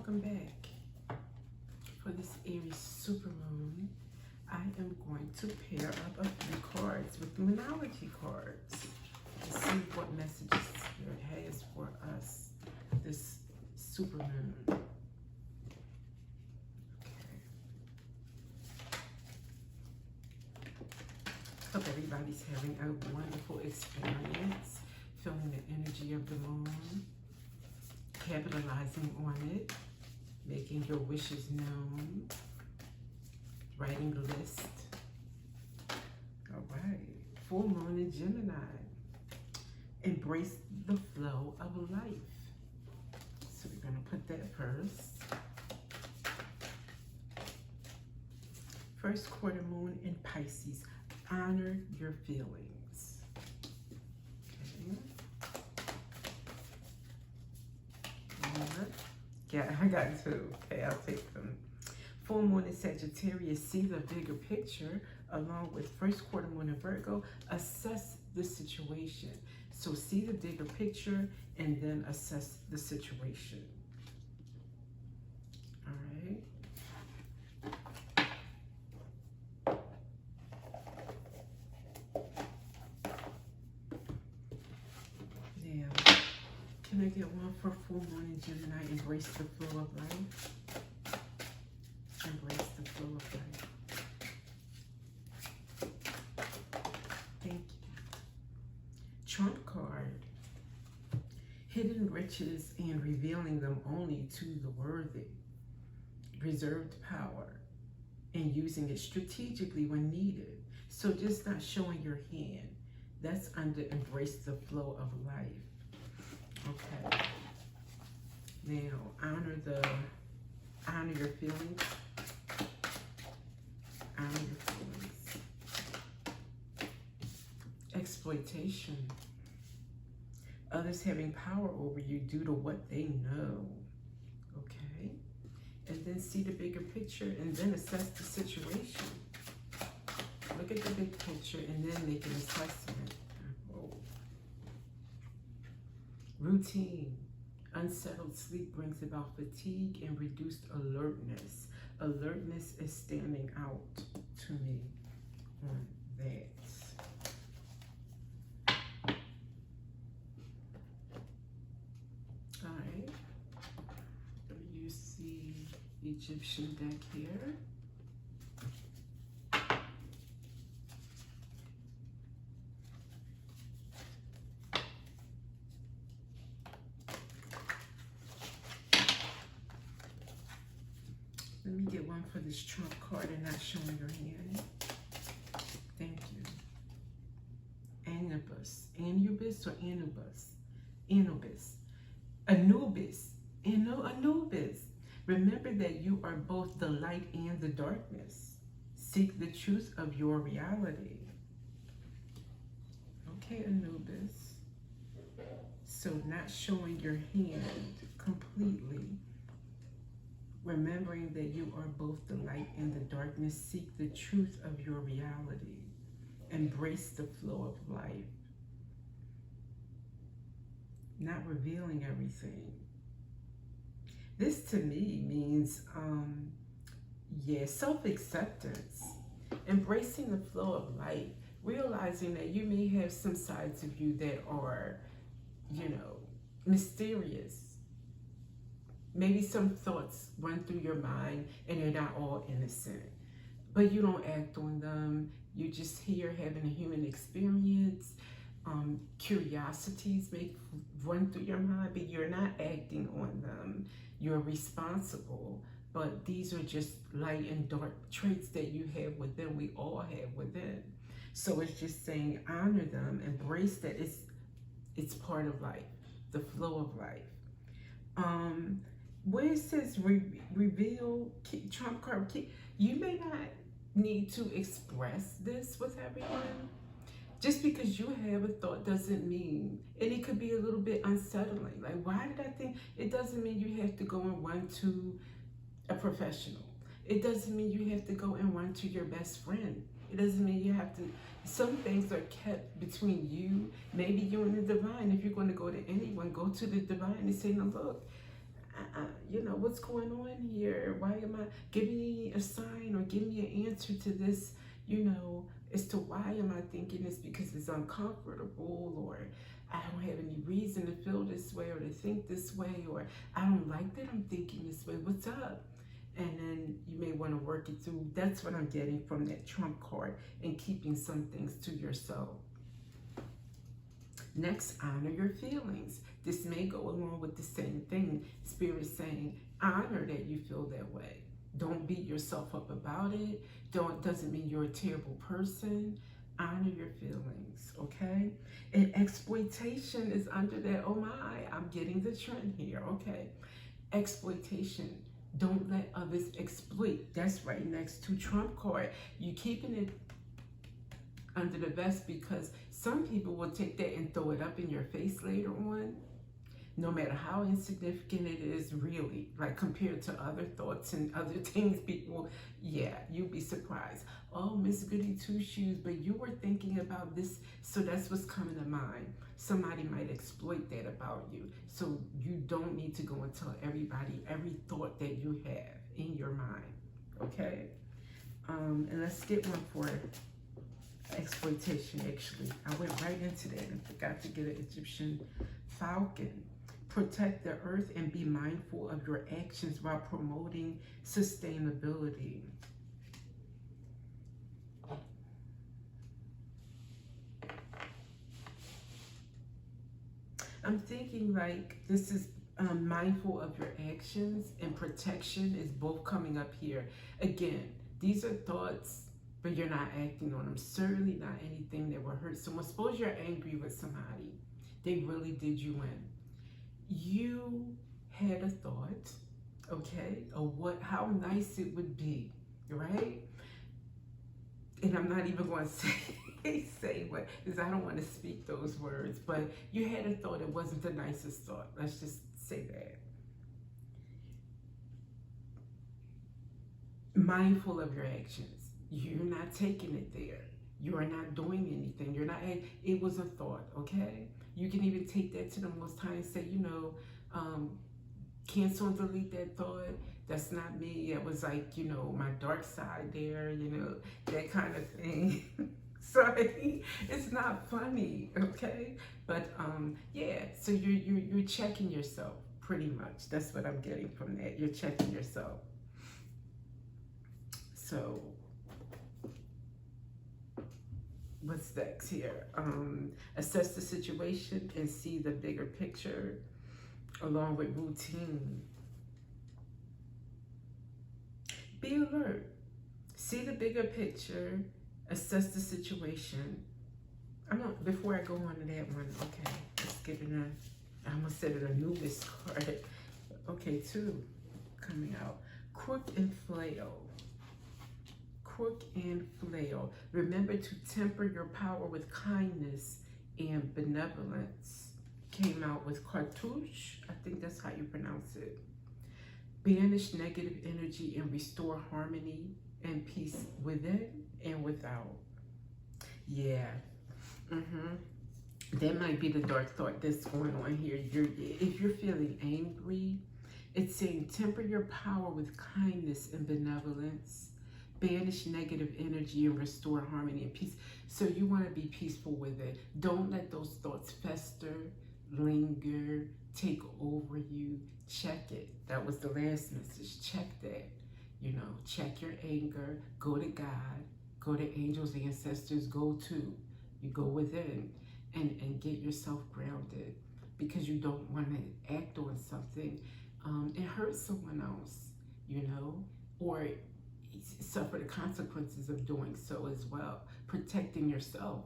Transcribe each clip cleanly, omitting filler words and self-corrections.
welcome back. For this Aries supermoon, I am going to pair up a few cards with Duality cards to see what messages Spirit has for us this supermoon. Okay. Hope everybody's having a wonderful experience, feeling the energy of the moon, capitalizing on it, making your wishes known, writing a list. All right, full moon in Gemini. Embrace the flow of life. So we're going to put that first. First quarter moon in Pisces. Honor your feelings. Okay. Yeah, I got two. Okay, I'll take them. Full moon in Sagittarius. See the bigger picture along with first quarter moon in Virgo. Assess the situation. So see the bigger picture and then assess the situation. All right. Now, can I get one for full moon in Gemini? Embrace the flow of life. Embrace the flow of life. Thank you. Trump card. Hidden riches and revealing them only to the worthy. Reserved power and using it strategically when needed. So just not showing your hand. That's under embrace the flow of life. Okay. Now, honor your feelings. Honor your feelings. Exploitation. Others having power over you due to what they know. Okay. And then see the bigger picture and then assess the situation. Look at the big picture and then make an assessment. Whoa. Routine. Unsettled sleep brings about fatigue and reduced alertness. Alertness is standing out to me on that. All right. Let me use the Egyptian deck here. Let me get one for this Trump card and not showing your hand. Thank you. Anubis. Anubis or Anubis? Anubis. Anubis. Anubis. Remember that you are both the light and the darkness. Seek the truth of your reality. Okay, Anubis. So not showing your hand completely. Remembering that you are both the light and the darkness, seek the truth of your reality. Embrace the flow of life. Not revealing everything. This to me means, self-acceptance. Embracing the flow of life. Realizing that you may have some sides of you that are, mysterious. Maybe some thoughts run through your mind and they're not all innocent, but you don't act on them. You're just here having a human experience. Curiosities may run through your mind, but you're not acting on them. You're responsible, but these are just light and dark traits that you have within. We all have within. So it's just saying honor them, embrace that it's part of life, the flow of life. Where it says reveal Trump card, you may not need to express this with everyone. Just because you have a thought doesn't mean, and it could be a little bit unsettling. Like, why did I think? It doesn't mean you have to go and run to a professional. It doesn't mean you have to go and run to your best friend. It doesn't mean you have to, some things are kept between you, maybe you and the divine. If you're going to go to anyone, go to the divine and say, no, look, what's going on here? Why am I, give me a sign or give me an answer to this, as to why am I thinking this, because it's uncomfortable, or I don't have any reason to feel this way or to think this way, or I don't like that I'm thinking this way. What's up? And then you may want to work it through. That's what I'm getting from that Trump card, and keeping some things to yourself. Next, honor your feelings. This may go along with the same thing. Spirit is saying, honor that you feel that way. Don't beat yourself up about it. Doesn't mean you're a terrible person. Honor your feelings, okay? And exploitation is under that. Oh my, I'm getting the trend here, okay? Exploitation. Don't let others exploit. That's right next to Trump card. You keeping it under the vest, because some people will take that and throw it up in your face later on, no matter how insignificant it is, really, like compared to other thoughts and other things. People, yeah, you'd be surprised. Oh, Miss Goody Two Shoes, but you were thinking about this, so that's what's coming to mind. Somebody might exploit that about you, so you don't need to go and tell everybody every thought that you have in your mind, okay? And let's get one for exploitation. Actually, I went right into that and forgot to get an Egyptian falcon. Protect the earth and be mindful of your actions while promoting sustainability. I'm thinking like this is mindful of your actions, and protection is both coming up here. Again, these are thoughts, but you're not acting on them. Certainly not anything that will hurt someone. Suppose you're angry with somebody. They really did you in. You had a thought, okay, of how nice it would be, right? And I'm not even going to say what, because I don't want to speak those words, but you had a thought. It wasn't the nicest thought. Let's just say that. Mindful of your actions. You're not taking it there. You are not doing anything. You're not, it was a thought, okay? You can even take that to the Most High and say, cancel and delete that thought. That's not me. It was like, my dark side there, that kind of thing. Sorry, it's not funny, okay? But yeah, so you're checking yourself pretty much. That's what I'm getting from that. You're checking yourself. So what's next here? Assess the situation and see the bigger picture along with routine. Be alert. See the bigger picture. Assess the situation. Before I go on to that one, okay, let's get it on. I almost said it, Anubis card. Okay, 2 coming out. Crook and flail. Crook and flail. Remember to temper your power with kindness and benevolence. Came out with cartouche. I think that's how you pronounce it. Banish negative energy and restore harmony and peace within and without. Yeah. That might be the dark thought that's going on here. If you're feeling angry, it's saying temper your power with kindness and benevolence. Banish negative energy and restore harmony and peace. So you want to be peaceful with it. Don't let those thoughts fester, linger, take over you. Check it. That was the last message. Check that. Check your anger. Go to God. Go to angels, ancestors. You go within and get yourself grounded, because you don't want to act on something and hurt someone else, or suffer the consequences of doing so as well. Protecting yourself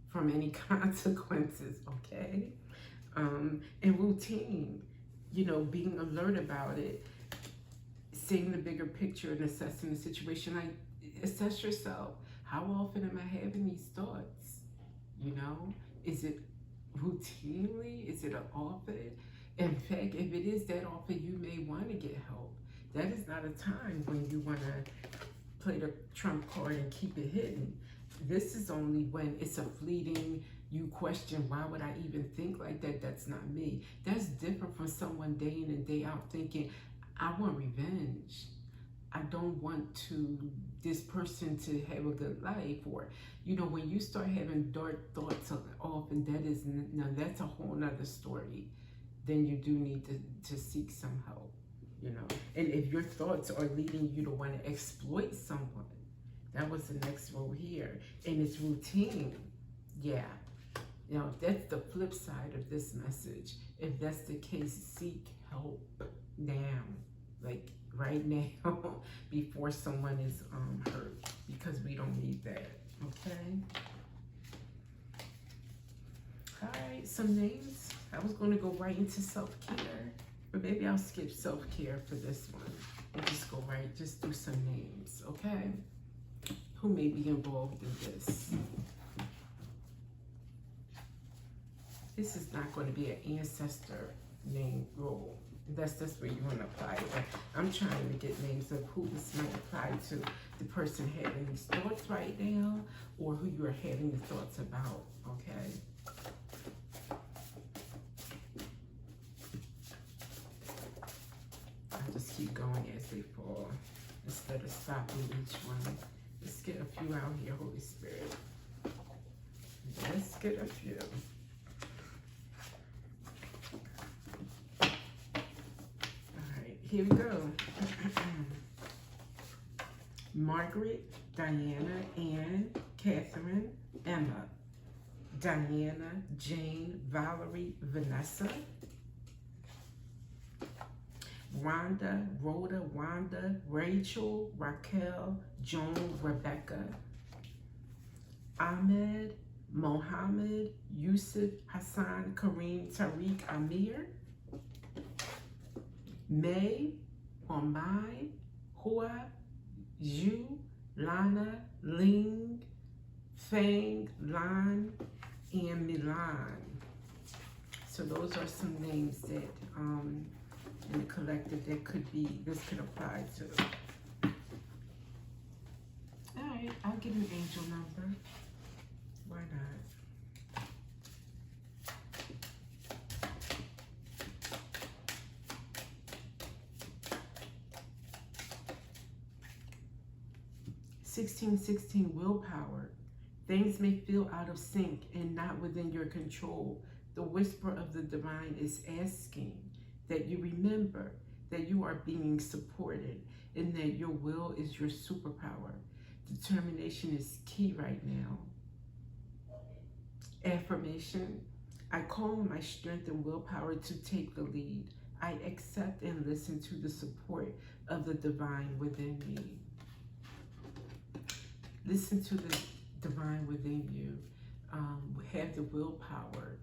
from any consequences, okay? And routine, being alert about it, seeing the bigger picture and assessing the situation. Like, assess yourself. How often am I having these thoughts? Is it routinely? Is it often? In fact, if it is that often, you may want to get help. That is not a time when you want to play the Trump card and keep it hidden. This is only when it's a fleeting, you question, why would I even think like that? That's not me. That's different from someone day in and day out thinking, I want revenge. I don't want this person to have a good life, or when you start having dark thoughts off, and that's a whole nother story. Then you do need to seek some help, And if your thoughts are leading you to want to exploit someone, that was the next row here, and it's routine. Yeah, that's the flip side of this message. If that's the case, seek help now, like right now, before someone is hurt, because we don't need that. Okay. All right, some names. I was going to go right into self-care, but maybe I'll skip self-care for this one and just do some names, okay? Who may be involved in this? This is not going to be an ancestor name role. That's where you want to apply it. But I'm trying to get names of who this might apply to. The person having these thoughts right now, or who you are having the thoughts about, okay? I'll just keep going as they fall instead of stopping each one. Let's get a few out here, Holy Spirit. Let's get a few. Here we go. Margaret, Diana, Anne, Catherine, Emma, Diana, Jane, Valerie, Vanessa, Rhonda, Rhoda, Wanda, Rachel, Raquel, Joan, Rebecca, Ahmed, Mohammed, Yusuf, Hassan, Kareem, Tariq, Amir, May, Omai, Hua, Zhu, Lana, Ling, Fang, Lan, and Milan. So those are some names that in the collective this could apply to. All right, I'll give you an angel number. Why not? 1616 willpower. Things may feel out of sync and not within your control. The whisper of the divine is asking that you remember that you are being supported and that your will is your superpower. Determination is key right now. Affirmation. I call on my strength and willpower to take the lead. I accept and listen to the support of the divine within me. Listen to the divine within you. Have the willpower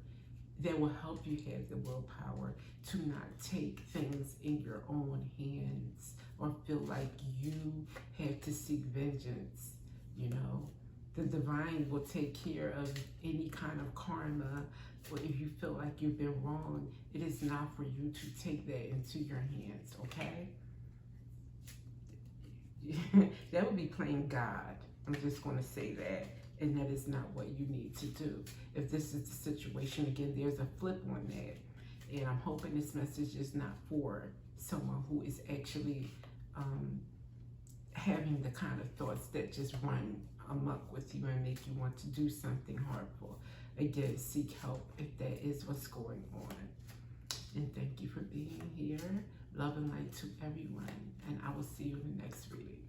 that will help you have the willpower to not take things in your own hands or feel like you have to seek vengeance. The divine will take care of any kind of karma, or if you feel like you've been wrong, it is not for you to take that into your hands, okay? That would be playing God. I'm just going to say that. And that is not what you need to do. If this is the situation, again, there's a flip on that. And I'm hoping this message is not for someone who is actually having the kind of thoughts that just run amok with you and make you want to do something harmful. Again, seek help if that is what's going on. And thank you for being here. Love and light to everyone. And I will see you in the next reading.